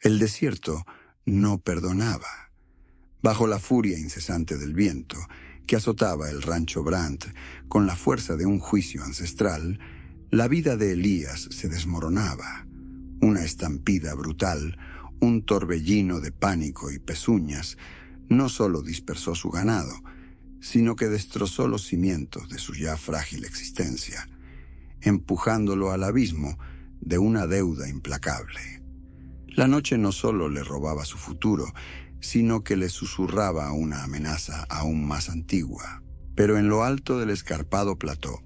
El desierto no perdonaba. Bajo la furia incesante del viento, que azotaba el rancho Brandt con la fuerza de un juicio ancestral, la vida de Elías se desmoronaba. Una estampida brutal, un torbellino de pánico y pezuñas, no solo dispersó su ganado, sino que destrozó los cimientos de su ya frágil existencia, empujándolo al abismo de una deuda implacable. La noche no solo le robaba su futuro, sino que le susurraba una amenaza aún más antigua. Pero en lo alto del escarpado plató,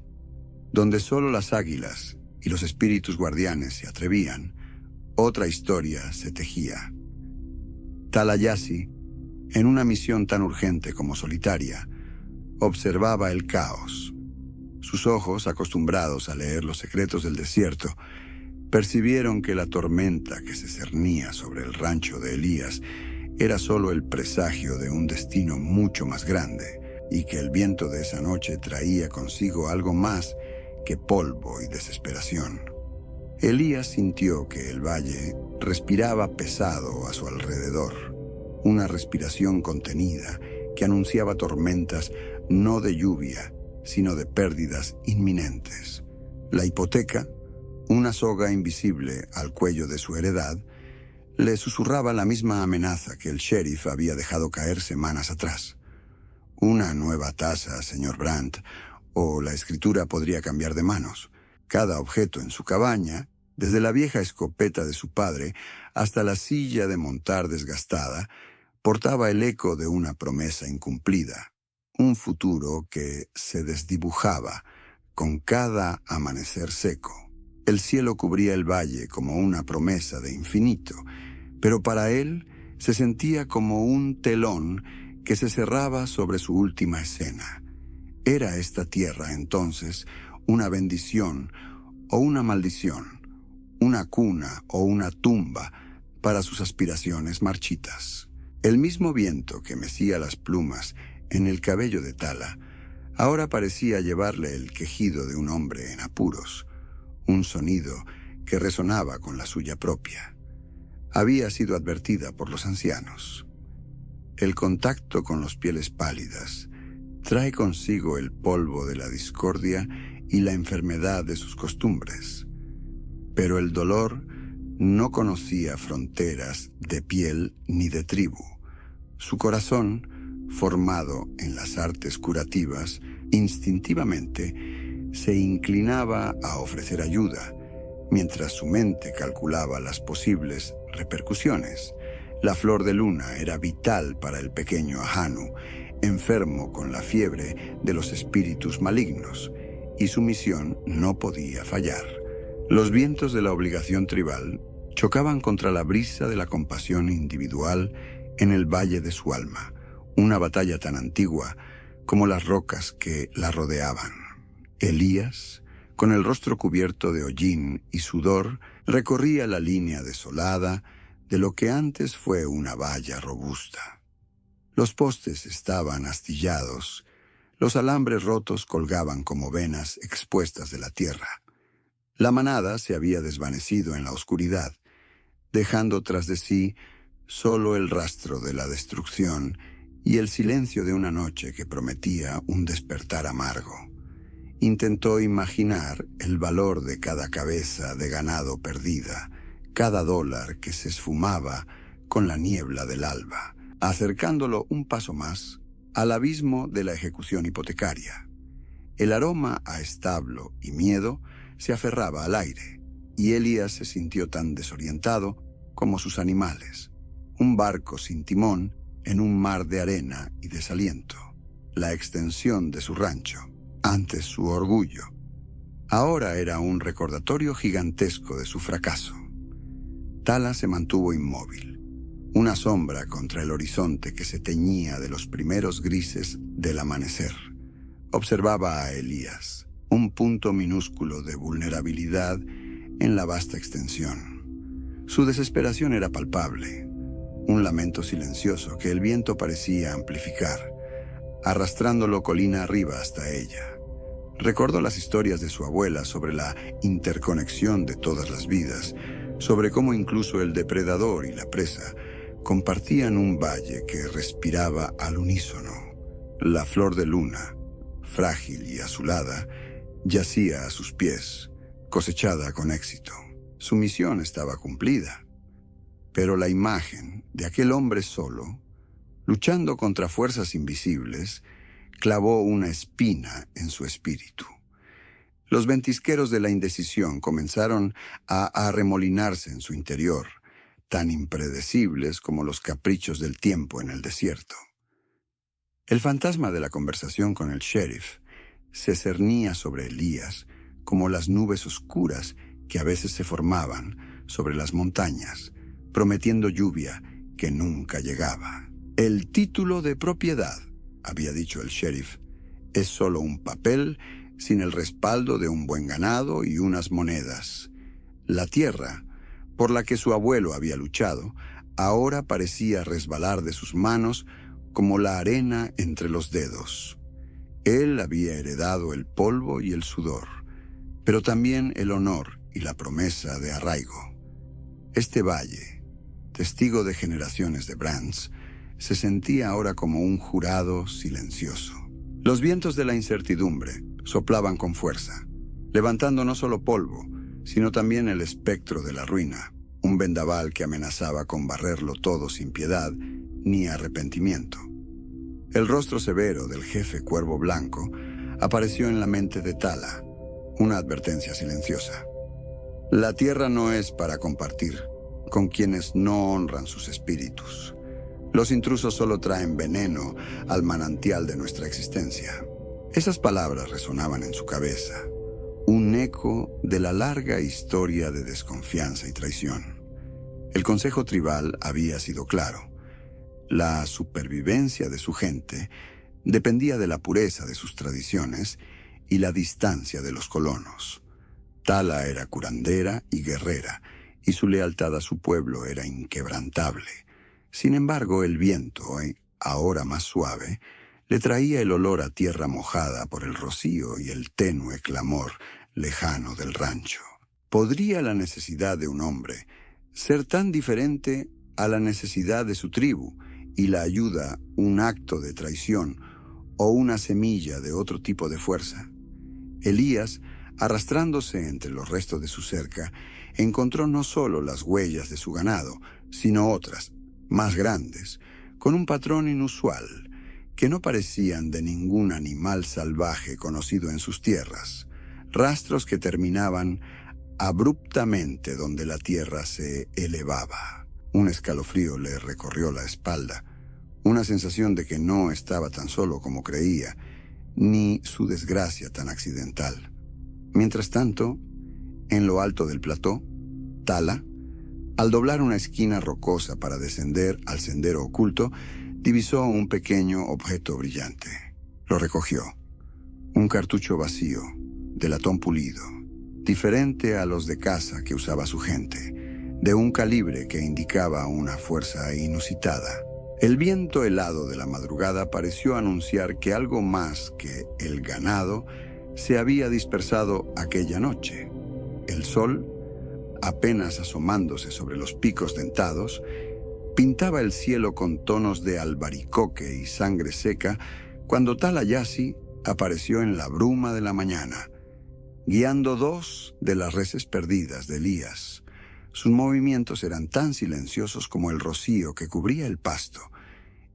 donde solo las águilas y los espíritus guardianes se atrevían, otra historia se tejía. Talayasi, en una misión tan urgente como solitaria, observaba el caos. Sus ojos, acostumbrados a leer los secretos del desierto, percibieron que la tormenta que se cernía sobre el rancho de Elías era solo el presagio de un destino mucho más grande, y que el viento de esa noche traía consigo algo más que polvo y desesperación. Elías sintió que el valle respiraba pesado a su alrededor, una respiración contenida que anunciaba tormentas no de lluvia, sino de pérdidas inminentes. La hipoteca, una soga invisible al cuello de su heredad, le susurraba la misma amenaza que el sheriff había dejado caer semanas atrás. Una nueva tasa, señor Brandt, o la escritura podría cambiar de manos. Cada objeto en su cabaña, desde la vieja escopeta de su padre hasta la silla de montar desgastada, portaba el eco de una promesa incumplida, un futuro que se desdibujaba con cada amanecer seco. El cielo cubría el valle como una promesa de infinito, pero para él se sentía como un telón que se cerraba sobre su última escena. ¿Era esta tierra entonces una bendición o una maldición, una cuna o una tumba para sus aspiraciones marchitas? El mismo viento que mecía las plumas en el cabello de Tala ahora parecía llevarle el quejido de un hombre en apuros, un sonido que resonaba con la suya propia. Había sido advertida por los ancianos. El contacto con las pieles pálidas trae consigo el polvo de la discordia y la enfermedad de sus costumbres. Pero el dolor no conocía fronteras de piel ni de tribu. Su corazón, formado en las artes curativas, instintivamente se inclinaba a ofrecer ayuda, mientras su mente calculaba las posibles repercusiones. La flor de luna era vital para el pequeño Ahanu, enfermo con la fiebre de los espíritus malignos, y su misión no podía fallar. Los vientos de la obligación tribal chocaban contra la brisa de la compasión individual en el valle de su alma, una batalla tan antigua como las rocas que la rodeaban. Elías, con el rostro cubierto de hollín y sudor, recorría la línea desolada de lo que antes fue una valla robusta. Los postes estaban astillados, los alambres rotos colgaban como venas expuestas de la tierra. La manada se había desvanecido en la oscuridad, dejando tras de sí solo el rastro de la destrucción y el silencio de una noche que prometía un despertar amargo. Intentó imaginar el valor de cada cabeza de ganado perdida, cada dólar que se esfumaba con la niebla del alba, acercándolo un paso más al abismo de la ejecución hipotecaria. El aroma a establo y miedo se aferraba al aire, y Elías se sintió tan desorientado como sus animales. Un barco sin timón en un mar de arena y desaliento. La extensión de su rancho, antes su orgullo, ahora era un recordatorio gigantesco de su fracaso. Tala se mantuvo inmóvil, una sombra contra el horizonte que se teñía de los primeros grises del amanecer. Observaba a Elías, un punto minúsculo de vulnerabilidad en la vasta extensión. Su desesperación era palpable, un lamento silencioso que el viento parecía amplificar, arrastrándolo colina arriba hasta ella. Recordó las historias de su abuela sobre la interconexión de todas las vidas, sobre cómo incluso el depredador y la presa compartían un valle que respiraba al unísono. La flor de luna, frágil y azulada, yacía a sus pies, cosechada con éxito. Su misión estaba cumplida, pero la imagen de aquel hombre solo, luchando contra fuerzas invisibles, clavó una espina en su espíritu. Los ventisqueros de la indecisión comenzaron a arremolinarse en su interior, tan impredecibles como los caprichos del tiempo en el desierto. El fantasma de la conversación con el sheriff se cernía sobre Elías como las nubes oscuras que a veces se formaban sobre las montañas, prometiendo lluvia que nunca llegaba. El título de propiedad, había dicho el sheriff, es solo un papel sin el respaldo de un buen ganado y unas monedas. La tierra, por la que su abuelo había luchado, ahora parecía resbalar de sus manos como la arena entre los dedos. Él había heredado el polvo y el sudor, pero también el honor y la promesa de arraigo. Este valle, testigo de generaciones de Brands, se sentía ahora como un jurado silencioso. Los vientos de la incertidumbre soplaban con fuerza, levantando no solo polvo, sino también el espectro de la ruina, un vendaval que amenazaba con barrerlo todo sin piedad ni arrepentimiento. El rostro severo del jefe Cuervo Blanco apareció en la mente de Tala, una advertencia silenciosa. La tierra no es para compartir con quienes no honran sus espíritus. Los intrusos solo traen veneno al manantial de nuestra existencia. Esas palabras resonaban en su cabeza, un eco de la larga historia de desconfianza y traición. El consejo tribal había sido claro. La supervivencia de su gente dependía de la pureza de sus tradiciones y la distancia de los colonos. Tala era curandera y guerrera, y su lealtad a su pueblo era inquebrantable. Sin embargo, el viento, ahora más suave, le traía el olor a tierra mojada por el rocío y el tenue clamor lejano del rancho. ¿Podría la necesidad de un hombre ser tan diferente a la necesidad de su tribu y la ayuda un acto de traición o una semilla de otro tipo de fuerza? Elías, arrastrándose entre los restos de su cerca, encontró no solo las huellas de su ganado, sino otras, más grandes, con un patrón inusual, que no parecían de ningún animal salvaje conocido en sus tierras, rastros que terminaban abruptamente donde la tierra se elevaba. Un escalofrío le recorrió la espalda, una sensación de que no estaba tan solo como creía, ni su desgracia tan accidental. Mientras tanto, en lo alto del plató, Tala, al doblar una esquina rocosa para descender al sendero oculto, divisó un pequeño objeto brillante. Lo recogió. Un cartucho vacío, de latón pulido, diferente a los de caza que usaba su gente, de un calibre que indicaba una fuerza inusitada. El viento helado de la madrugada pareció anunciar que algo más que el ganado se había dispersado aquella noche. El sol, apenas asomándose sobre los picos dentados, pintaba el cielo con tonos de albaricoque y sangre seca cuando Talayasi apareció en la bruma de la mañana, guiando 2 de las reses perdidas de Elías. Sus movimientos eran tan silenciosos como el rocío que cubría el pasto,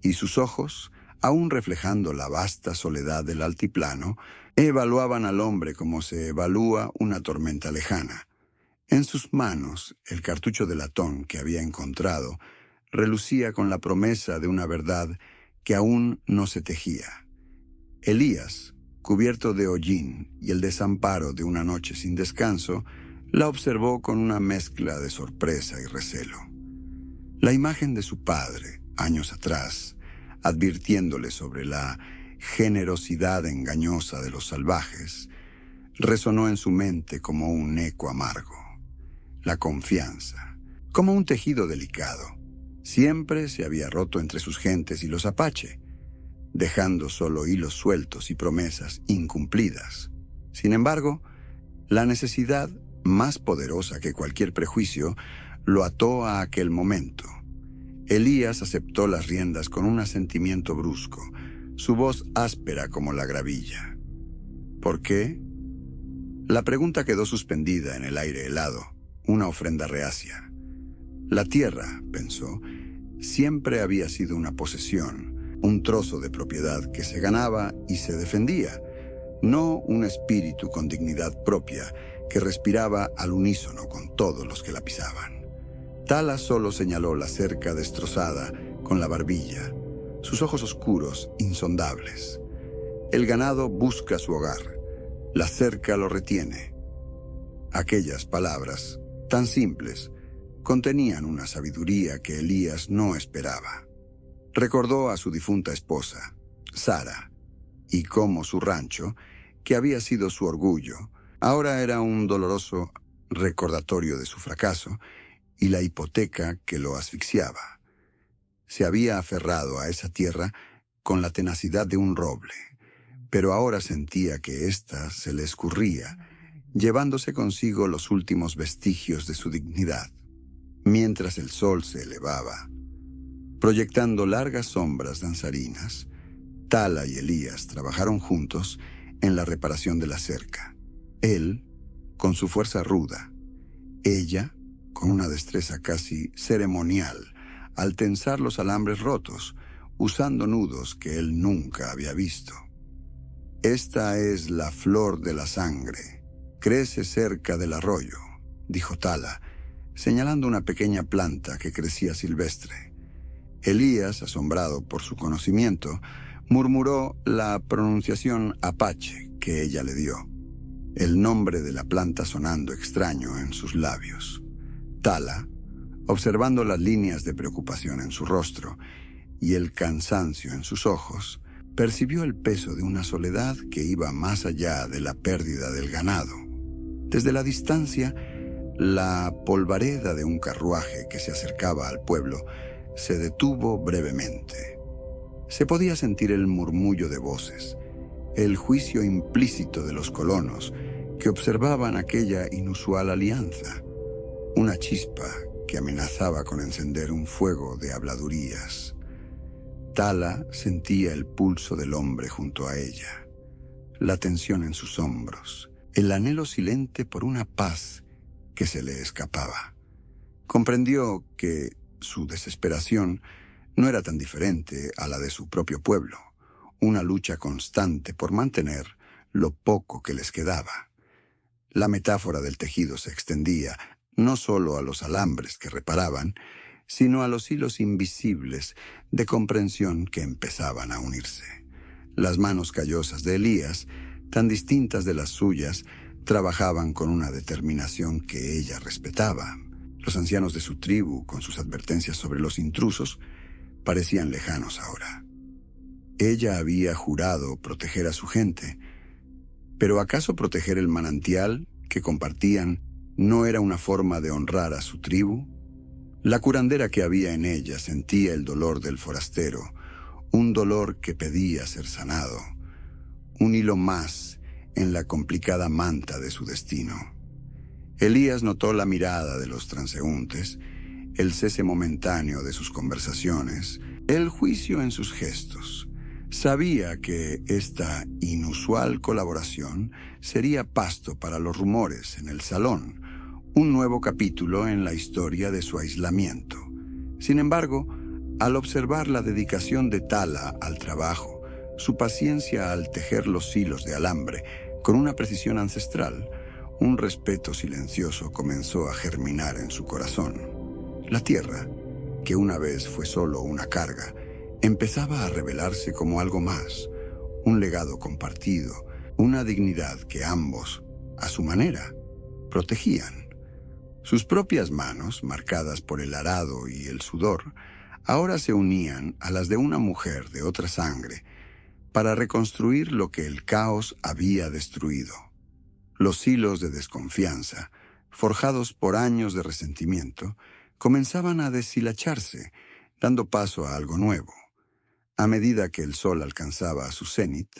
y sus ojos, aún reflejando la vasta soledad del altiplano, evaluaban al hombre como se evalúa una tormenta lejana. En sus manos, el cartucho de latón que había encontrado relucía con la promesa de una verdad que aún no se tejía. Elías, cubierto de hollín y el desamparo de una noche sin descanso, la observó con una mezcla de sorpresa y recelo. La imagen de su padre, años atrás, advirtiéndole sobre la generosidad engañosa de los salvajes, resonó en su mente como un eco amargo. La confianza, como un tejido delicado, siempre se había roto entre sus gentes y los apache, dejando solo hilos sueltos y promesas incumplidas. Sin embargo, la necesidad más poderosa que cualquier prejuicio, lo ató a aquel momento. Elías aceptó las riendas con un asentimiento brusco, su voz áspera como la gravilla. ¿Por qué? La pregunta quedó suspendida en el aire helado, una ofrenda reacia. La tierra, pensó, siempre había sido una posesión, un trozo de propiedad que se ganaba y se defendía, no un espíritu con dignidad propia que respiraba al unísono con todos los que la pisaban. Tala solo señaló la cerca destrozada con la barbilla, sus ojos oscuros, insondables. El ganado busca su hogar, la cerca lo retiene. Aquellas palabras, tan simples, contenían una sabiduría que Elías no esperaba. Recordó a su difunta esposa, Sara, y cómo su rancho, que había sido su orgullo, ahora era un doloroso recordatorio de su fracaso y la hipoteca que lo asfixiaba. Se había aferrado a esa tierra con la tenacidad de un roble, pero ahora sentía que ésta se le escurría, llevándose consigo los últimos vestigios de su dignidad. Mientras el sol se elevaba, proyectando largas sombras danzarinas, Tala y Elías trabajaron juntos en la reparación de la cerca. Él, con su fuerza ruda, ella, con una destreza casi ceremonial, al tensar los alambres rotos, usando nudos que él nunca había visto. «Esta es la flor de la sangre. Crece cerca del arroyo», dijo Tala, señalando una pequeña planta que crecía silvestre. Elías, asombrado por su conocimiento, murmuró la pronunciación apache que ella le dio, el nombre de la planta sonando extraño en sus labios. Tala, observando las líneas de preocupación en su rostro y el cansancio en sus ojos, percibió el peso de una soledad que iba más allá de la pérdida del ganado. Desde la distancia, la polvareda de un carruaje que se acercaba al pueblo se detuvo brevemente. Se podía sentir el murmullo de voces, el juicio implícito de los colonos que observaban aquella inusual alianza, una chispa que amenazaba con encender un fuego de habladurías. Tala sentía el pulso del hombre junto a ella, la tensión en sus hombros, el anhelo silente por una paz que se le escapaba. Comprendió que su desesperación no era tan diferente a la de su propio pueblo, una lucha constante por mantener lo poco que les quedaba. La metáfora del tejido se extendía no solo a los alambres que reparaban, sino a los hilos invisibles de comprensión que empezaban a unirse. Las manos callosas de Elías, tan distintas de las suyas, trabajaban con una determinación que ella respetaba. Los ancianos de su tribu, con sus advertencias sobre los intrusos, parecían lejanos ahora. Ella había jurado proteger a su gente, pero ¿acaso proteger el manantial que compartían no era una forma de honrar a su tribu? La curandera que había en ella sentía el dolor del forastero, un dolor que pedía ser sanado, un hilo más en la complicada manta de su destino. Elías notó la mirada de los transeúntes, el cese momentáneo de sus conversaciones, el juicio en sus gestos. Sabía que esta inusual colaboración sería pasto para los rumores en el salón, un nuevo capítulo en la historia de su aislamiento. Sin embargo, al observar la dedicación de Tala al trabajo, su paciencia al tejer los hilos de alambre con una precisión ancestral, un respeto silencioso comenzó a germinar en su corazón. La tierra, que una vez fue solo una carga, empezaba a revelarse como algo más, un legado compartido, una dignidad que ambos, a su manera, protegían. Sus propias manos, marcadas por el arado y el sudor, ahora se unían a las de una mujer de otra sangre para reconstruir lo que el caos había destruido. Los hilos de desconfianza, forjados por años de resentimiento, comenzaban a deshilacharse, dando paso a algo nuevo. A medida que el sol alcanzaba a su cenit,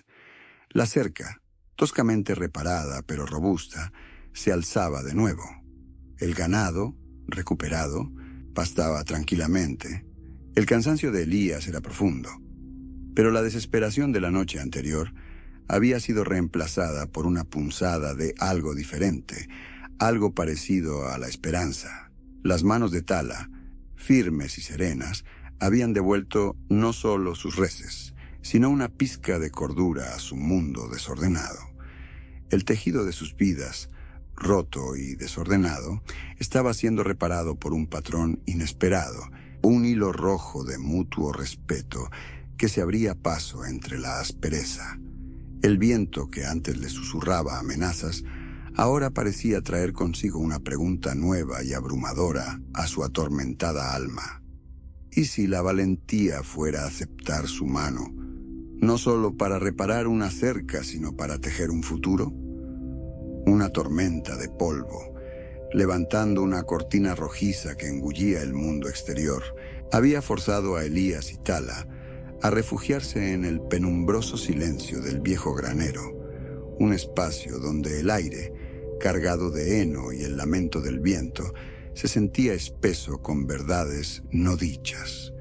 la cerca, toscamente reparada pero robusta, se alzaba de nuevo. El ganado, recuperado, pastaba tranquilamente. El cansancio de Elías era profundo, pero la desesperación de la noche anterior había sido reemplazada por una punzada de algo diferente, algo parecido a la esperanza. Las manos de Tala, firmes y serenas, habían devuelto no solo sus reses, sino una pizca de cordura a su mundo desordenado. El tejido de sus vidas, roto y desordenado, estaba siendo reparado por un patrón inesperado, un hilo rojo de mutuo respeto que se abría paso entre la aspereza. El viento que antes le susurraba amenazas, ahora parecía traer consigo una pregunta nueva y abrumadora a su atormentada alma. ¿Y si la valentía fuera a aceptar su mano, no solo para reparar una cerca, sino para tejer un futuro? Una tormenta de polvo, levantando una cortina rojiza que engullía el mundo exterior, había forzado a Elías y Tala a refugiarse en el penumbroso silencio del viejo granero, un espacio donde el aire, cargado de heno y el lamento del viento, se sentía espeso con verdades no dichas.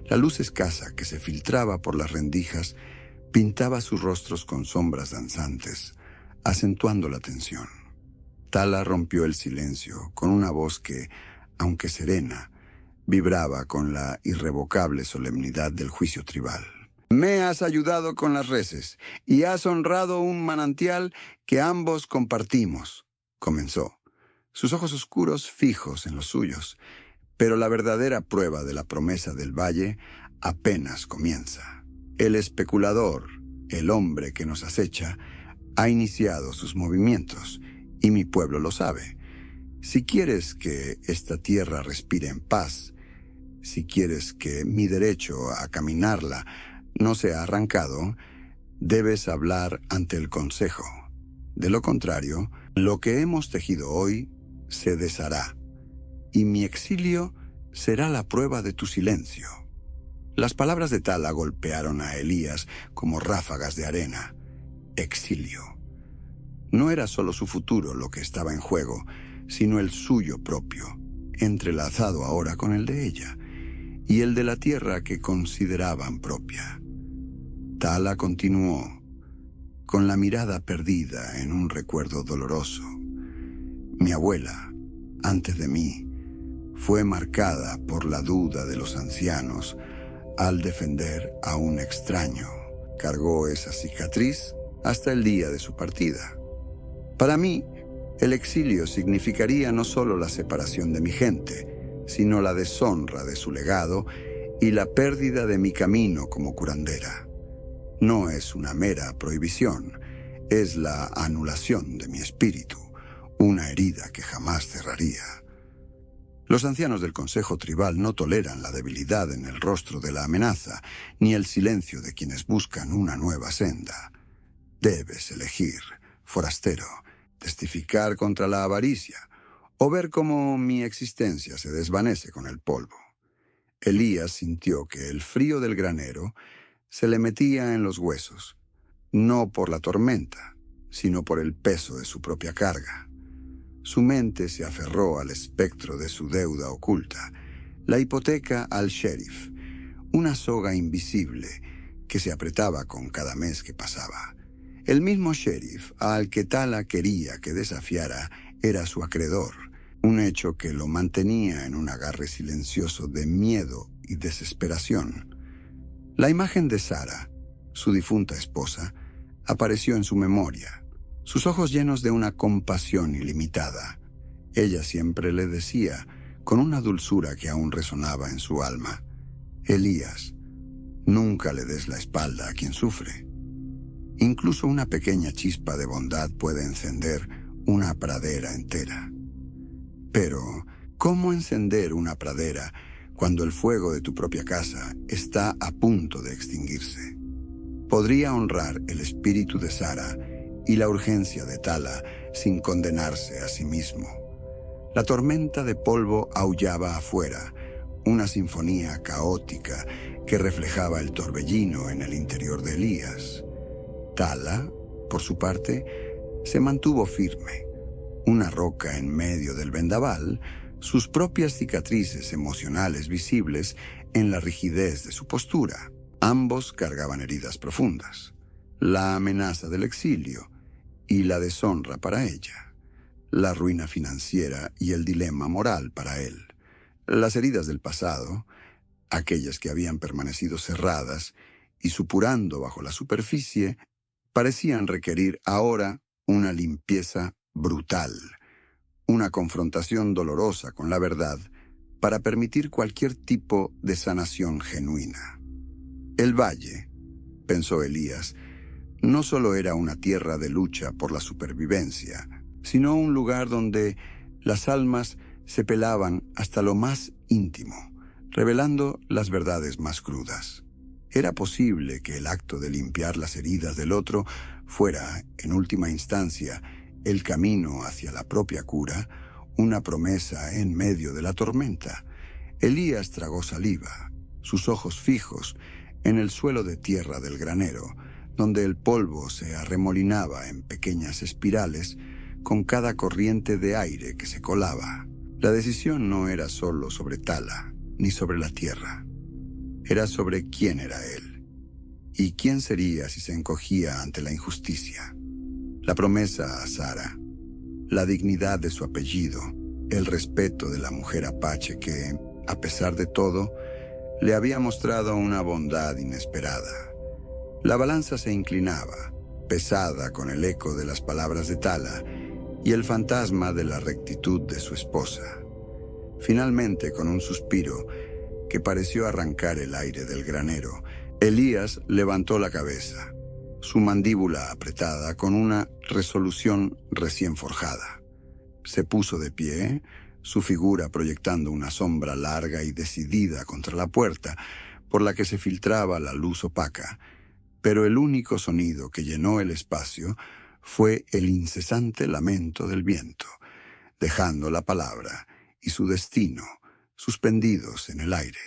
La luz escasa que se filtraba por las rendijas pintaba sus rostros con sombras danzantes, acentuando la tensión. Tala rompió el silencio con una voz que, aunque serena, vibraba con la irrevocable solemnidad del juicio tribal. «Me has ayudado con las reses y has honrado un manantial que ambos compartimos», comenzó, sus ojos oscuros fijos en los suyos. Pero la verdadera prueba de la promesa del valle apenas comienza. El especulador, el hombre que nos acecha, ha iniciado sus movimientos, y mi pueblo lo sabe. Si quieres que esta tierra respire en paz, si quieres que mi derecho a caminarla no sea arrancado, debes hablar ante el consejo. De lo contrario, lo que hemos tejido hoy se deshará, y mi exilio será la prueba de tu silencio. Las palabras de Tala golpearon a Elías como ráfagas de arena. Exilio. No era solo su futuro lo que estaba en juego, sino el suyo propio, entrelazado ahora con el de ella, y el de la tierra que consideraban propia. Tala continuó, con la mirada perdida en un recuerdo doloroso. Mi abuela, antes de mí, fue marcada por la duda de los ancianos al defender a un extraño. Cargó esa cicatriz hasta el día de su partida. Para mí, el exilio significaría no solo la separación de mi gente, sino la deshonra de su legado y la pérdida de mi camino como curandera. No es una mera prohibición, es la anulación de mi espíritu, una herida que jamás cerraría. Los ancianos del Consejo Tribal no toleran la debilidad en el rostro de la amenaza, ni el silencio de quienes buscan una nueva senda. Debes elegir, forastero, testificar contra la avaricia, o ver cómo mi existencia se desvanece con el polvo. Elías sintió que el frío del granero se le metía en los huesos, no por la tormenta, sino por el peso de su propia carga. Su mente se aferró al espectro de su deuda oculta, la hipoteca al sheriff, una soga invisible que se apretaba con cada mes que pasaba. El mismo sheriff al que Tala quería que desafiara era su acreedor, un hecho que lo mantenía en un agarre silencioso de miedo y desesperación. La imagen de Sara, su difunta esposa, apareció en su memoria, sus ojos llenos de una compasión ilimitada. Ella siempre le decía, con una dulzura que aún resonaba en su alma: «Elías, nunca le des la espalda a quien sufre». Incluso una pequeña chispa de bondad puede encender una pradera entera. Pero, ¿cómo encender una pradera cuando el fuego de tu propia casa está a punto de extinguirse? Podría honrar el espíritu de Sara y la urgencia de Tala sin condenarse a sí mismo. La tormenta de polvo aullaba afuera, una sinfonía caótica que reflejaba el torbellino en el interior de Elías. Tala, por su parte, se mantuvo firme, una roca en medio del vendaval, sus propias cicatrices emocionales visibles en la rigidez de su postura. Ambos cargaban heridas profundas, la amenaza del exilio y la deshonra para ella, la ruina financiera y el dilema moral para él. Las heridas del pasado, aquellas que habían permanecido cerradas y supurando bajo la superficie, parecían requerir ahora una limpieza brutal, una confrontación dolorosa con la verdad para permitir cualquier tipo de sanación genuina. El valle, pensó Elías, no solo era una tierra de lucha por la supervivencia, sino un lugar donde las almas se pelaban hasta lo más íntimo, revelando las verdades más crudas. Era posible que el acto de limpiar las heridas del otro fuera, en última instancia, el camino hacia la propia cura, una promesa en medio de la tormenta. Elías tragó saliva, sus ojos fijos en el suelo de tierra del granero, donde el polvo se arremolinaba en pequeñas espirales con cada corriente de aire que se colaba. La decisión no era solo sobre Tala, ni sobre la tierra. Era sobre quién era él, y quién sería si se encogía ante la injusticia. La promesa a Sara, la dignidad de su apellido, el respeto de la mujer apache que, a pesar de todo, le había mostrado una bondad inesperada. La balanza se inclinaba, pesada con el eco de las palabras de Tala y el fantasma de la rectitud de su esposa. Finalmente, con un suspiro que pareció arrancar el aire del granero, Elías levantó la cabeza, su mandíbula apretada con una resolución recién forjada. Se puso de pie, su figura proyectando una sombra larga y decidida contra la puerta, por la que se filtraba la luz opaca, pero el único sonido que llenó el espacio fue el incesante lamento del viento, dejando la palabra y su destino suspendidos en el aire.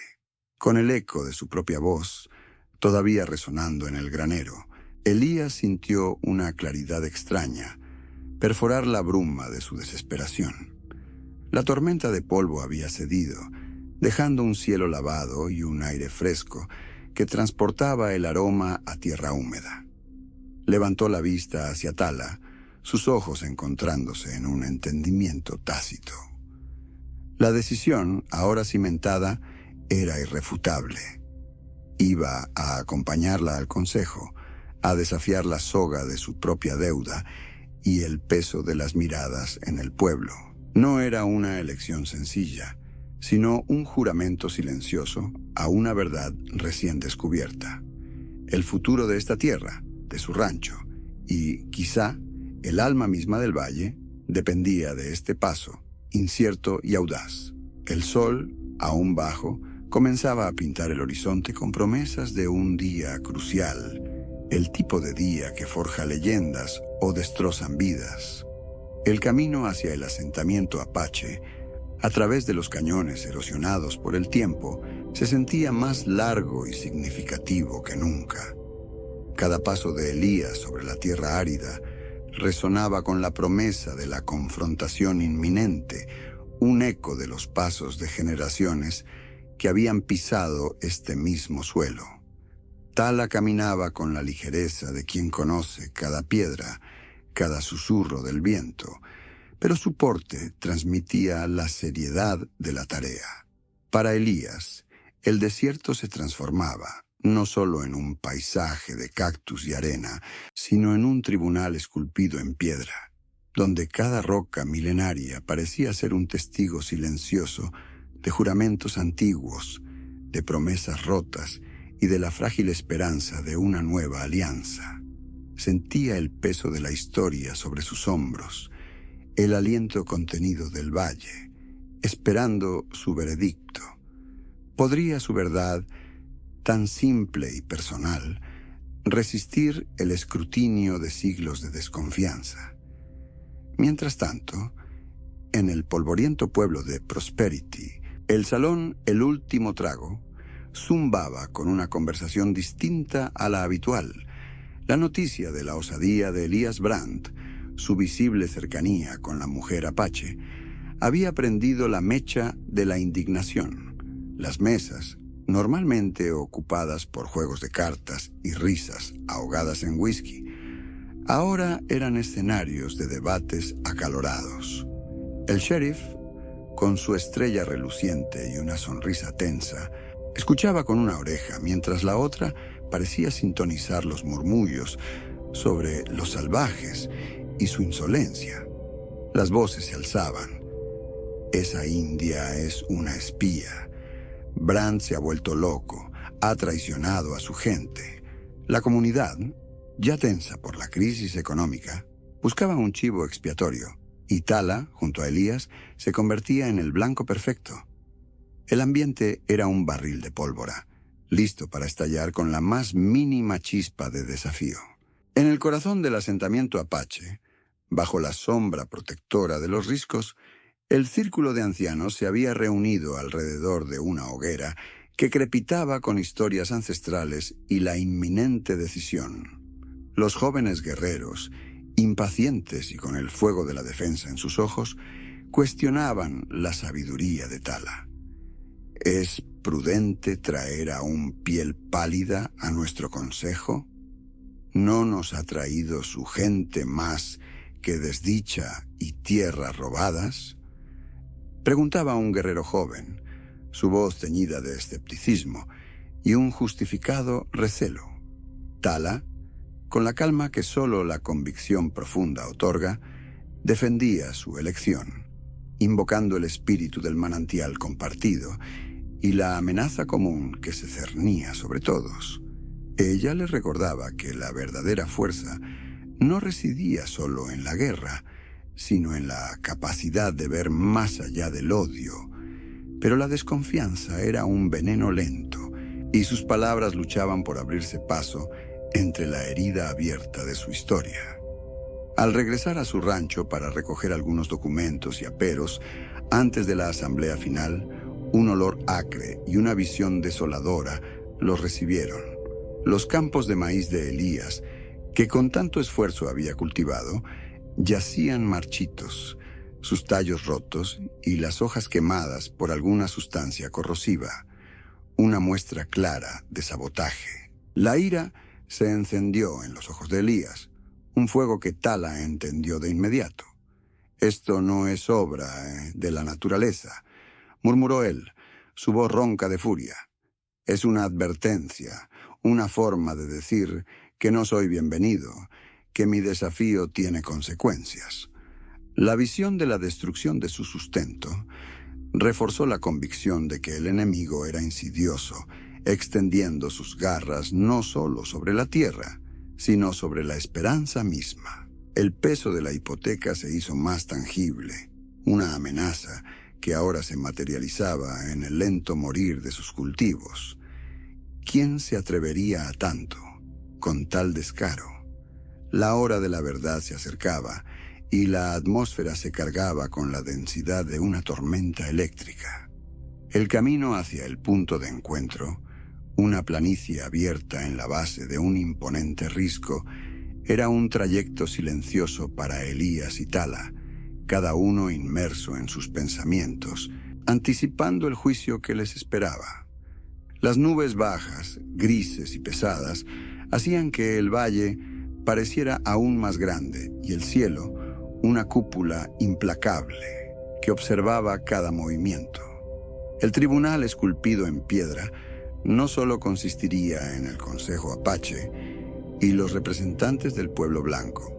Con el eco de su propia voz, todavía resonando en el granero, Elías sintió una claridad extraña perforar la bruma de su desesperación. La tormenta de polvo había cedido, dejando un cielo lavado y un aire fresco que transportaba el aroma a tierra húmeda. Levantó la vista hacia Tala, sus ojos encontrándose en un entendimiento tácito. La decisión, ahora cimentada, era irrefutable. Iba a acompañarla al consejo, a desafiar la soga de su propia deuda y el peso de las miradas en el pueblo. No era una elección sencilla, sino un juramento silencioso a una verdad recién descubierta. El futuro de esta tierra, de su rancho, y, quizá, el alma misma del valle, dependía de este paso, incierto y audaz. El sol, aún bajo, comenzaba a pintar el horizonte con promesas de un día crucial, el tipo de día que forja leyendas o destrozan vidas. El camino hacia el asentamiento apache, a través de los cañones erosionados por el tiempo, se sentía más largo y significativo que nunca. Cada paso de Elías sobre la tierra árida resonaba con la promesa de la confrontación inminente, un eco de los pasos de generaciones que habían pisado este mismo suelo. Tala caminaba con la ligereza de quien conoce cada piedra, cada susurro del viento, pero su porte transmitía la seriedad de la tarea. Para Elías, el desierto se transformaba, no solo en un paisaje de cactus y arena, sino en un tribunal esculpido en piedra, donde cada roca milenaria parecía ser un testigo silencioso de juramentos antiguos, de promesas rotas y de la frágil esperanza de una nueva alianza. Sentía el peso de la historia sobre sus hombros, el aliento contenido del valle, esperando su veredicto. ¿Podría su verdad, tan simple y personal, resistir el escrutinio de siglos de desconfianza? Mientras tanto, en el polvoriento pueblo de Prosperity, el salón El Último Trago zumbaba con una conversación distinta a la habitual. La noticia de la osadía de Elías Brandt, su visible cercanía con la mujer apache, había prendido la mecha de la indignación. Las mesas, normalmente ocupadas por juegos de cartas y risas ahogadas en whisky, ahora eran escenarios de debates acalorados. El sheriff, con su estrella reluciente y una sonrisa tensa, escuchaba con una oreja mientras la otra parecía sintonizar los murmullos sobre los salvajes y su insolencia. Las voces se alzaban. Esa india es una espía. Brandt se ha vuelto loco, ha traicionado a su gente. La comunidad, ya tensa por la crisis económica, buscaba un chivo expiatorio, y Tala, junto a Elías, se convertía en el blanco perfecto. El ambiente era un barril de pólvora, listo para estallar con la más mínima chispa de desafío. En el corazón del asentamiento apache, bajo la sombra protectora de los riscos, el círculo de ancianos se había reunido alrededor de una hoguera que crepitaba con historias ancestrales y la inminente decisión. Los jóvenes guerreros, impacientes y con el fuego de la defensa en sus ojos, cuestionaban la sabiduría de Tala. ¿Es prudente traer a un piel pálida a nuestro consejo? ¿No nos ha traído su gente más que desdicha y tierras robadas? Preguntaba un guerrero joven, su voz teñida de escepticismo y un justificado recelo. Tala, con la calma que solo la convicción profunda otorga, defendía su elección, invocando el espíritu del manantial compartido y la amenaza común que se cernía sobre todos. Ella les recordaba que la verdadera fuerza no residía solo en la guerra, sino en la capacidad de ver más allá del odio. Pero la desconfianza era un veneno lento, y sus palabras luchaban por abrirse paso entre la herida abierta de su historia. Al regresar a su rancho para recoger algunos documentos y aperos, antes de la asamblea final, un olor acre y una visión desoladora los recibieron. Los campos de maíz de Elías, que con tanto esfuerzo había cultivado, yacían marchitos, sus tallos rotos y las hojas quemadas por alguna sustancia corrosiva, una muestra clara de sabotaje. La ira se encendió en los ojos de Elías, un fuego que Tala entendió de inmediato. «Esto no es obra de la naturaleza», murmuró él, su voz ronca de furia. «Es una advertencia, una forma de decir que no soy bienvenido, que mi desafío tiene consecuencias». La visión de la destrucción de su sustento reforzó la convicción de que el enemigo era insidioso, extendiendo sus garras no solo sobre la tierra, sino sobre la esperanza misma. El peso de la hipoteca se hizo más tangible, una amenaza que ahora se materializaba en el lento morir de sus cultivos. ¿Quién se atrevería a tanto, con tal descaro? La hora de la verdad se acercaba, y la atmósfera se cargaba con la densidad de una tormenta eléctrica. El camino hacia el punto de encuentro, una planicie abierta en la base de un imponente risco, era un trayecto silencioso para Elías y Tala, cada uno inmerso en sus pensamientos, anticipando el juicio que les esperaba. Las nubes bajas, grises y pesadas, hacían que el valle pareciera aún más grande y el cielo una cúpula implacable que observaba cada movimiento. El tribunal esculpido en piedra no solo consistiría en el Consejo Apache y los representantes del pueblo blanco,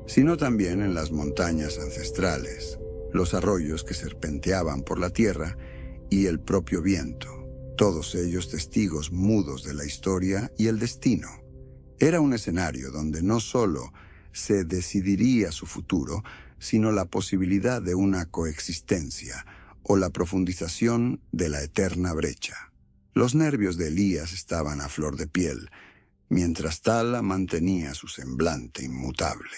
sino también en las montañas ancestrales, los arroyos que serpenteaban por la tierra y el propio viento, todos ellos testigos mudos de la historia y el destino. Era un escenario donde no solo se decidiría su futuro, sino la posibilidad de una coexistencia o la profundización de la eterna brecha. Los nervios de Elías estaban a flor de piel, mientras Tala mantenía su semblante inmutable.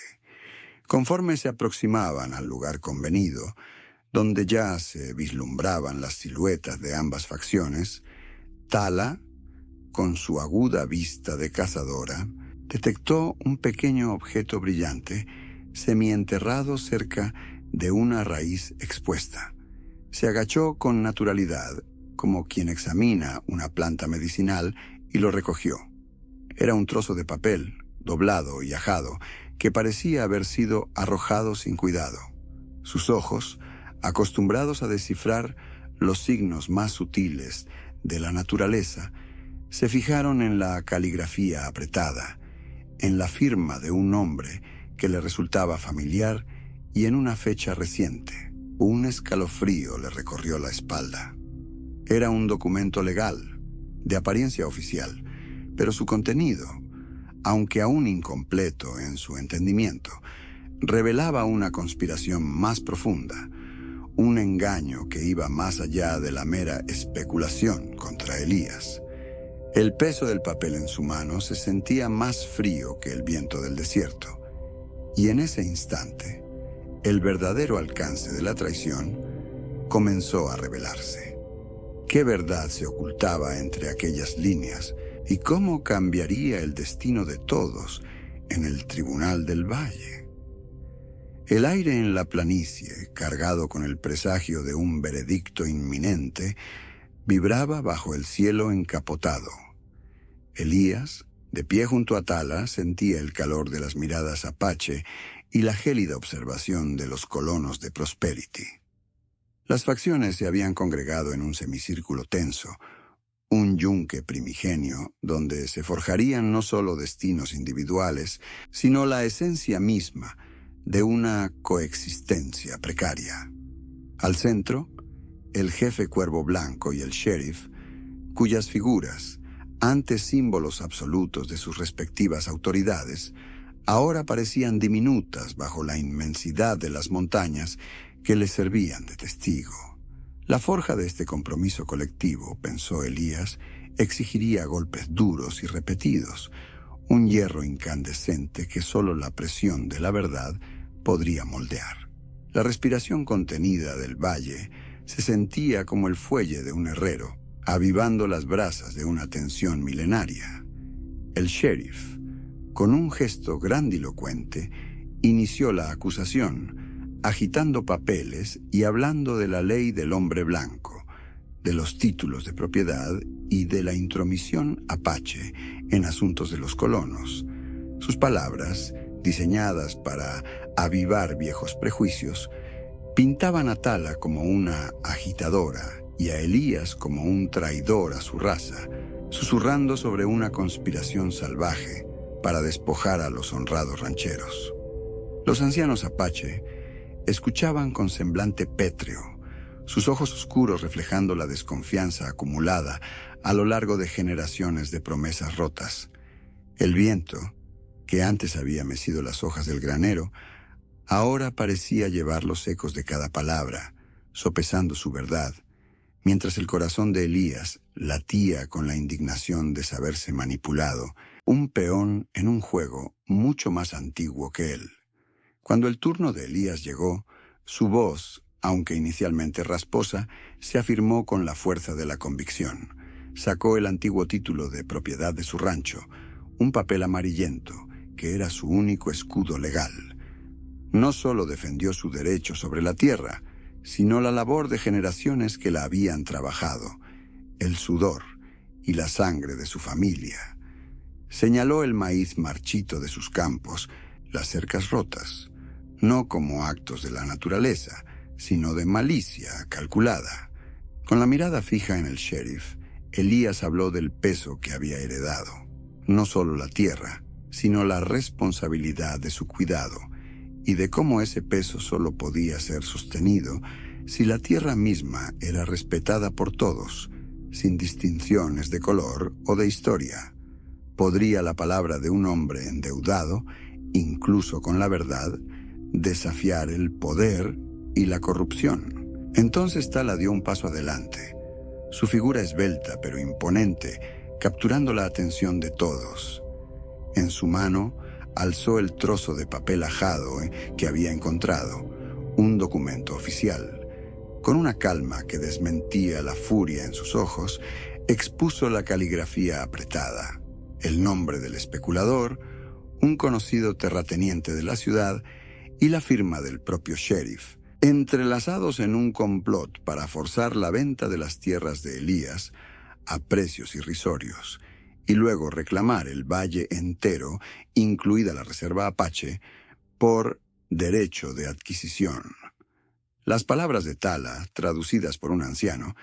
Conforme se aproximaban al lugar convenido, donde ya se vislumbraban las siluetas de ambas facciones, Tala, con su aguda vista de cazadora, detectó un pequeño objeto brillante semienterrado cerca de una raíz expuesta. Se agachó con naturalidad, como quien examina una planta medicinal, y lo recogió. Era un trozo de papel, doblado y ajado, que parecía haber sido arrojado sin cuidado. Sus ojos, acostumbrados a descifrar los signos más sutiles de la naturaleza, se fijaron en la caligrafía apretada, en la firma de un nombre que le resultaba familiar y en una fecha reciente. Un escalofrío le recorrió la espalda. Era un documento legal, de apariencia oficial, pero su contenido, aunque aún incompleto en su entendimiento, revelaba una conspiración más profunda, un engaño que iba más allá de la mera especulación contra Elías. El peso del papel en su mano se sentía más frío que el viento del desierto, y en ese instante, el verdadero alcance de la traición comenzó a revelarse. ¿Qué verdad se ocultaba entre aquellas líneas y cómo cambiaría el destino de todos en el tribunal del valle? El aire en la planicie, cargado con el presagio de un veredicto inminente, vibraba bajo el cielo encapotado. Elías, de pie junto a Tala, sentía el calor de las miradas apache y la gélida observación de los colonos de Prosperity. Las facciones se habían congregado en un semicírculo tenso, un yunque primigenio donde se forjarían no solo destinos individuales, sino la esencia misma de una coexistencia precaria. Al centro, el jefe Cuervo Blanco y el sheriff, cuyas figuras, antes símbolos absolutos de sus respectivas autoridades, ahora parecían diminutas bajo la inmensidad de las montañas que les servían de testigo. La forja de este compromiso colectivo, pensó Elías, exigiría golpes duros y repetidos, un hierro incandescente que solo la presión de la verdad podría moldear. La respiración contenida del valle se sentía como el fuelle de un herrero, avivando las brasas de una tensión milenaria. El sheriff, con un gesto grandilocuente, inició la acusación, agitando papeles y hablando de la ley del hombre blanco, de los títulos de propiedad y de la intromisión apache en asuntos de los colonos. Sus palabras, diseñadas para avivar viejos prejuicios, pintaban a Tala como una agitadora y a Elías como un traidor a su raza, susurrando sobre una conspiración salvaje para despojar a los honrados rancheros. Los ancianos apache escuchaban con semblante pétreo, sus ojos oscuros reflejando la desconfianza acumulada a lo largo de generaciones de promesas rotas. El viento, que antes había mecido las hojas del granero, ahora parecía llevar los ecos de cada palabra, sopesando su verdad, mientras el corazón de Elías latía con la indignación de saberse manipulado, un peón en un juego mucho más antiguo que él. Cuando el turno de Elías llegó, su voz, aunque inicialmente rasposa, se afirmó con la fuerza de la convicción. Sacó el antiguo título de propiedad de su rancho, un papel amarillento, que era su único escudo legal. No solo defendió su derecho sobre la tierra, sino la labor de generaciones que la habían trabajado, el sudor y la sangre de su familia. Señaló el maíz marchito de sus campos, las cercas rotas, no como actos de la naturaleza, sino de malicia calculada. Con la mirada fija en el sheriff, Elías habló del peso que había heredado, no solo la tierra, sino la responsabilidad de su cuidado, y de cómo ese peso solo podía ser sostenido si la tierra misma era respetada por todos, sin distinciones de color o de historia. ¿Podría la palabra de un hombre endeudado, incluso con la verdad, desafiar el poder y la corrupción? Entonces Tala dio un paso adelante, su figura esbelta pero imponente, capturando la atención de todos. En su mano alzó el trozo de papel ajado que había encontrado, un documento oficial. Con una calma que desmentía la furia en sus ojos, expuso la caligrafía apretada, el nombre del especulador, un conocido terrateniente de la ciudad y la firma del propio sheriff, entrelazados en un complot para forzar la venta de las tierras de Elías a precios irrisorios y luego reclamar el valle entero, incluida la reserva Apache, por derecho de adquisición. Las palabras de Tala, traducidas por un anciano,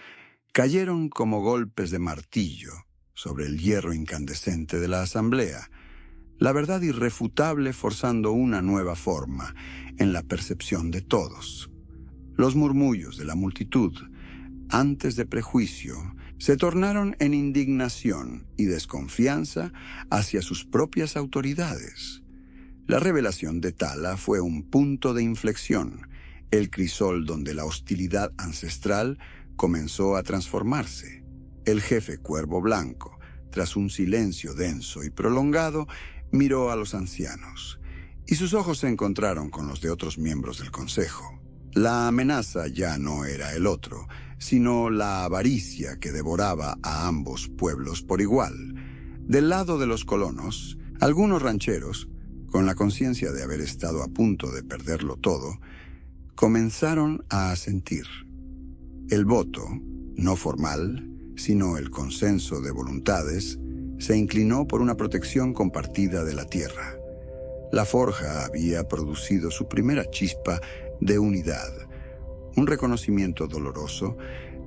cayeron como golpes de martillo sobre el hierro incandescente de la asamblea, la verdad irrefutable forzando una nueva forma en la percepción de todos. Los murmullos de la multitud, antes de prejuicio, se tornaron en indignación y desconfianza hacia sus propias autoridades. La revelación de Tala fue un punto de inflexión, el crisol donde la hostilidad ancestral comenzó a transformarse. El jefe Cuervo Blanco, tras un silencio denso y prolongado, miró a los ancianos, y sus ojos se encontraron con los de otros miembros del consejo. La amenaza ya no era el otro, sino la avaricia que devoraba a ambos pueblos por igual. Del lado de los colonos, algunos rancheros, con la conciencia de haber estado a punto de perderlo todo, comenzaron a asentir. El voto, no formal, sino el consenso de voluntades, se inclinó por una protección compartida de la tierra. La forja había producido su primera chispa de unidad, un reconocimiento doloroso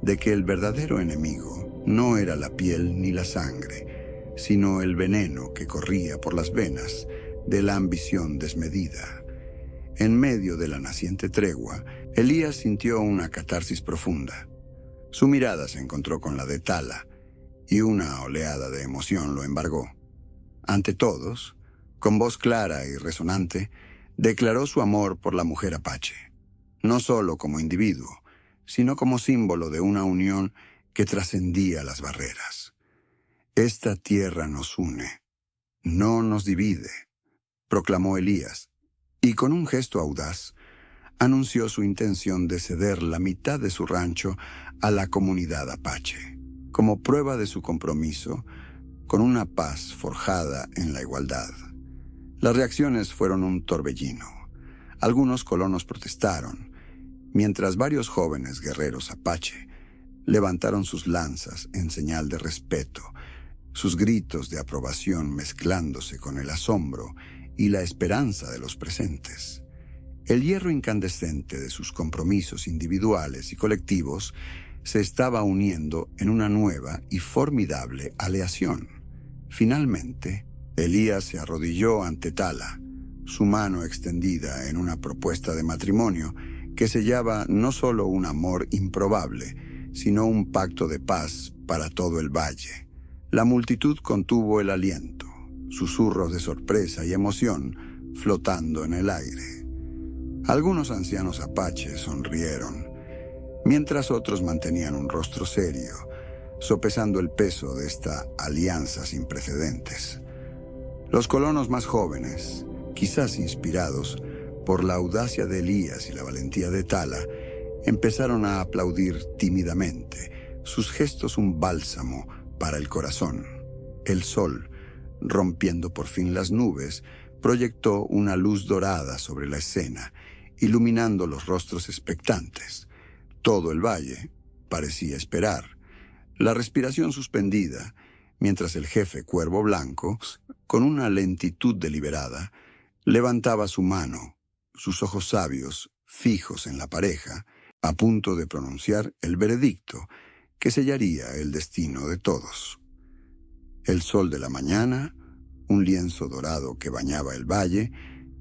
de que el verdadero enemigo no era la piel ni la sangre, sino el veneno que corría por las venas de la ambición desmedida. En medio de la naciente tregua, Elías sintió una catarsis profunda. Su mirada se encontró con la de Tala, y una oleada de emoción lo embargó. Ante todos, con voz clara y resonante, declaró su amor por la mujer apache, no solo como individuo, sino como símbolo de una unión que trascendía las barreras. Esta tierra nos une, no nos divide, proclamó Elías, y con un gesto audaz, anunció su intención de ceder la mitad de su rancho a la comunidad apache, como prueba de su compromiso con una paz forjada en la igualdad. Las reacciones fueron un torbellino. Algunos colonos protestaron, mientras varios jóvenes guerreros apache levantaron sus lanzas en señal de respeto, sus gritos de aprobación mezclándose con el asombro y la esperanza de los presentes. El hierro incandescente de sus compromisos individuales y colectivos se estaba uniendo en una nueva y formidable aleación. Finalmente, Elías se arrodilló ante Tala, su mano extendida en una propuesta de matrimonio que sellaba no solo un amor improbable, sino un pacto de paz para todo el valle. La multitud contuvo el aliento, susurros de sorpresa y emoción flotando en el aire. Algunos ancianos apaches sonrieron, mientras otros mantenían un rostro serio, sopesando el peso de esta alianza sin precedentes. Los colonos más jóvenes, quizás inspirados por la audacia de Elías y la valentía de Tala, empezaron a aplaudir tímidamente, sus gestos un bálsamo para el corazón. El sol, rompiendo por fin las nubes, proyectó una luz dorada sobre la escena, iluminando los rostros expectantes. Todo el valle parecía esperar, la respiración suspendida, mientras el jefe Cuervo Blanco, con una lentitud deliberada, levantaba su mano, sus ojos sabios fijos en la pareja, a punto de pronunciar el veredicto que sellaría el destino de todos. El sol de la mañana, un lienzo dorado que bañaba el valle,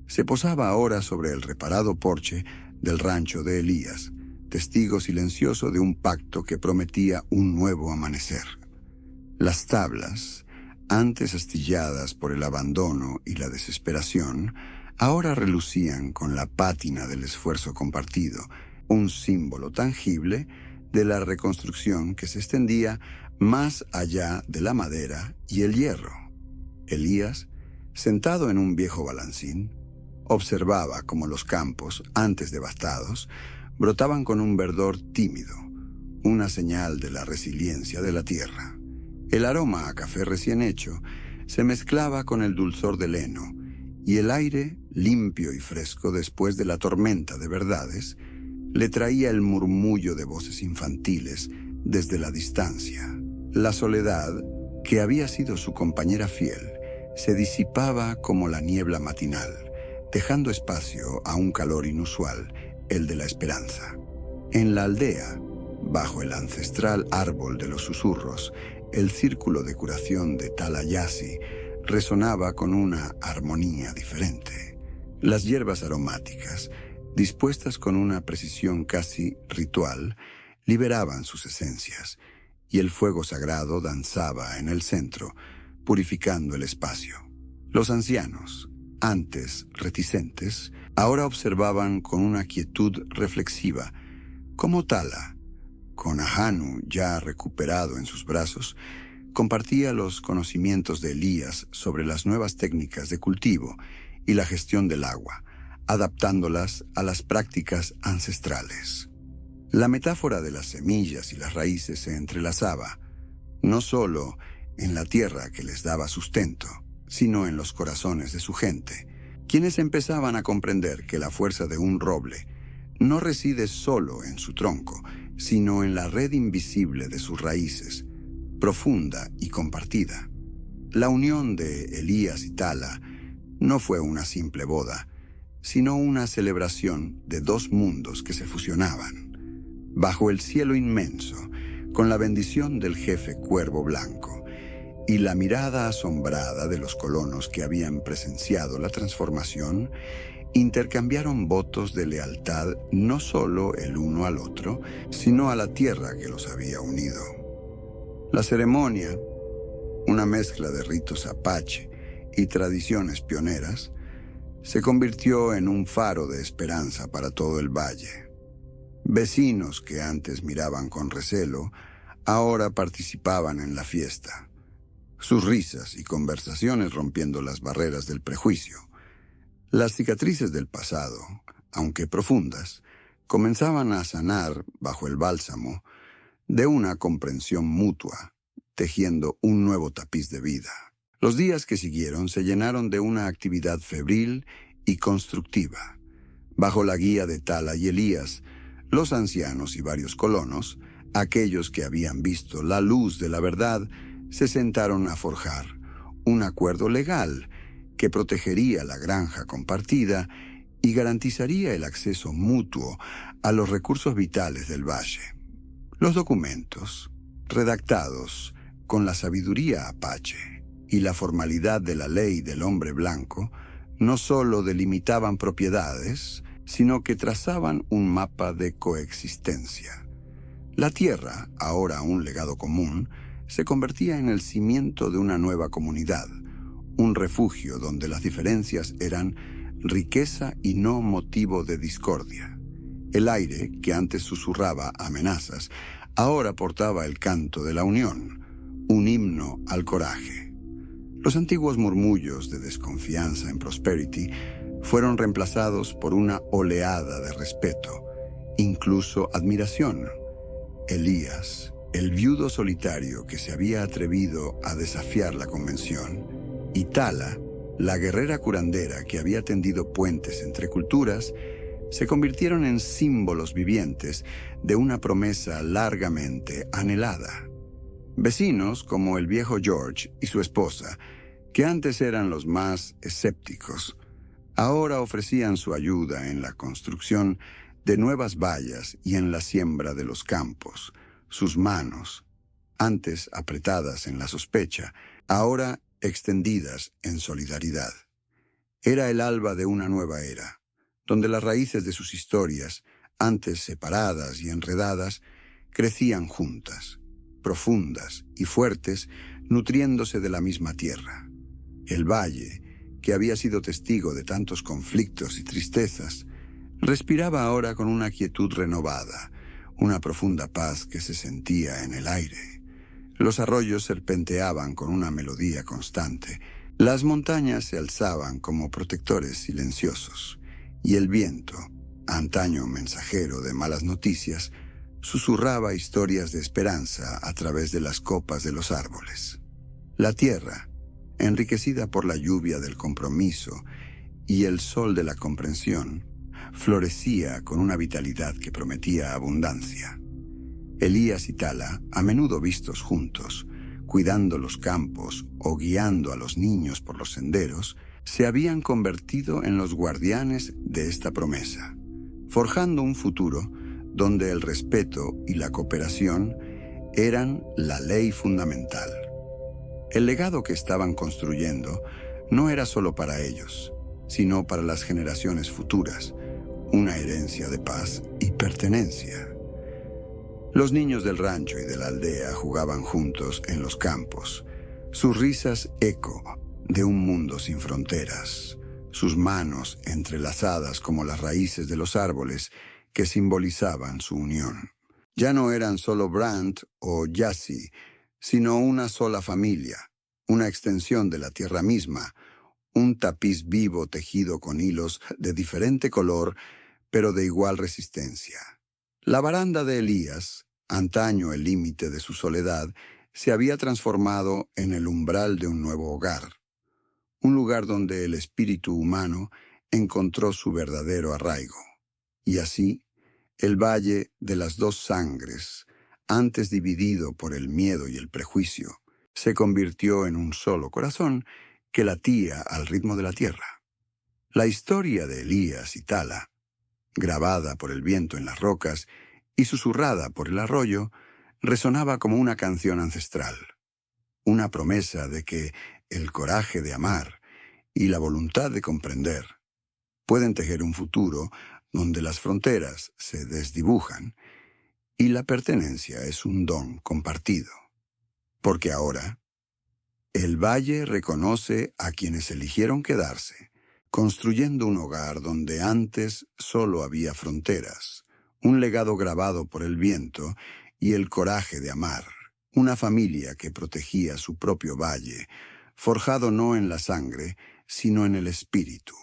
se posaba ahora sobre el reparado porche del rancho de Elías, testigo silencioso de un pacto que prometía un nuevo amanecer. Las tablas, antes astilladas por el abandono y la desesperación, ahora relucían con la pátina del esfuerzo compartido, un símbolo tangible de la reconstrucción que se extendía más allá de la madera y el hierro. Elías, sentado en un viejo balancín, observaba cómo los campos, antes devastados, brotaban con un verdor tímido, una señal de la resiliencia de la tierra. El aroma a café recién hecho se mezclaba con el dulzor del heno, y el aire limpio y fresco después de la tormenta de verdades, le traía el murmullo de voces infantiles desde la distancia. La soledad, que había sido su compañera fiel, se disipaba como la niebla matinal, dejando espacio a un calor inusual, el de la esperanza. En la aldea, bajo el ancestral árbol de los susurros, el círculo de curación de Talayasi resonaba con una armonía diferente. Las hierbas aromáticas, dispuestas con una precisión casi ritual, liberaban sus esencias, y el fuego sagrado danzaba en el centro, purificando el espacio. Los ancianos, antes reticentes, ahora observaban con una quietud reflexiva cómo Tala, con Ahanu ya recuperado en sus brazos, compartía los conocimientos de Elías sobre las nuevas técnicas de cultivo y la gestión del agua, adaptándolas a las prácticas ancestrales. La metáfora de las semillas y las raíces se entrelazaba, no solo en la tierra que les daba sustento, sino en los corazones de su gente, quienes empezaban a comprender que la fuerza de un roble no reside solo en su tronco, sino en la red invisible de sus raíces, profunda y compartida. La unión de Elías y Tala no fue una simple boda, sino una celebración de dos mundos que se fusionaban. Bajo el cielo inmenso, con la bendición del jefe Cuervo Blanco y la mirada asombrada de los colonos que habían presenciado la transformación, intercambiaron votos de lealtad no solo el uno al otro, sino a la tierra que los había unido. La ceremonia, una mezcla de ritos apache y tradiciones pioneras, se convirtió en un faro de esperanza para todo el valle. Vecinos que antes miraban con recelo, ahora participaban en la fiesta, sus risas y conversaciones rompiendo las barreras del prejuicio. Las cicatrices del pasado, aunque profundas, comenzaban a sanar bajo el bálsamo de una comprensión mutua, tejiendo un nuevo tapiz de vida. Los días que siguieron se llenaron de una actividad febril y constructiva. Bajo la guía de Tala y Elías, los ancianos y varios colonos, aquellos que habían visto la luz de la verdad, se sentaron a forjar un acuerdo legal que protegería la granja compartida y garantizaría el acceso mutuo a los recursos vitales del valle. Los documentos, redactados con la sabiduría apache y la formalidad de la ley del hombre blanco, no solo delimitaban propiedades, sino que trazaban un mapa de coexistencia. La tierra, ahora un legado común, se convertía en el cimiento de una nueva comunidad, un refugio donde las diferencias eran riqueza y no motivo de discordia. El aire, que antes susurraba amenazas, ahora portaba el canto de la unión, un himno al coraje. Los antiguos murmullos de desconfianza en Prosperity fueron reemplazados por una oleada de respeto, incluso admiración. Elías, el viudo solitario que se había atrevido a desafiar la convención, y Tala, la guerrera curandera que había tendido puentes entre culturas, se convirtieron en símbolos vivientes de una promesa largamente anhelada. Vecinos como el viejo George y su esposa, que antes eran los más escépticos, ahora ofrecían su ayuda en la construcción de nuevas vallas y en la siembra de los campos. Sus manos, antes apretadas en la sospecha, ahora extendidas en solidaridad. Era el alba de una nueva era, donde las raíces de sus historias, antes separadas y enredadas, crecían juntas, profundas y fuertes, nutriéndose de la misma tierra. El valle, que había sido testigo de tantos conflictos y tristezas, respiraba ahora con una quietud renovada, una profunda paz que se sentía en el aire. Los arroyos serpenteaban con una melodía constante, las montañas se alzaban como protectores silenciosos, y el viento, antaño mensajero de malas noticias, susurraba historias de esperanza a través de las copas de los árboles. La tierra, enriquecida por la lluvia del compromiso y el sol de la comprensión florecía con una vitalidad que prometía abundancia. Elías y Tala, a menudo vistos juntos, cuidando los campos o guiando a los niños por los senderos, se habían convertido en los guardianes de esta promesa, forjando un futuro donde el respeto y la cooperación eran la ley fundamental. El legado que estaban construyendo no era solo para ellos, sino para las generaciones futuras, una herencia de paz y pertenencia. Los niños del rancho y de la aldea jugaban juntos en los campos, sus risas eco de un mundo sin fronteras, sus manos entrelazadas como las raíces de los árboles que simbolizaban su unión. Ya no eran solo Brandt o Jassy, sino una sola familia, una extensión de la tierra misma, un tapiz vivo tejido con hilos de diferente color, pero de igual resistencia. La baranda de Elías, antaño el límite de su soledad, se había transformado en el umbral de un nuevo hogar, un lugar donde el espíritu humano encontró su verdadero arraigo. Y así, el valle de las dos sangres, antes dividido por el miedo y el prejuicio, se convirtió en un solo corazón que latía al ritmo de la tierra. La historia de Elías y Tala, grabada por el viento en las rocas y susurrada por el arroyo, resonaba como una canción ancestral, una promesa de que el coraje de amar y la voluntad de comprender pueden tejer un futuro donde las fronteras se desdibujan y la pertenencia es un don compartido. Porque ahora, el valle reconoce a quienes eligieron quedarse, construyendo un hogar donde antes solo había fronteras, un legado grabado por el viento y el coraje de amar, una familia que protegía su propio valle, forjado no en la sangre, sino en el espíritu.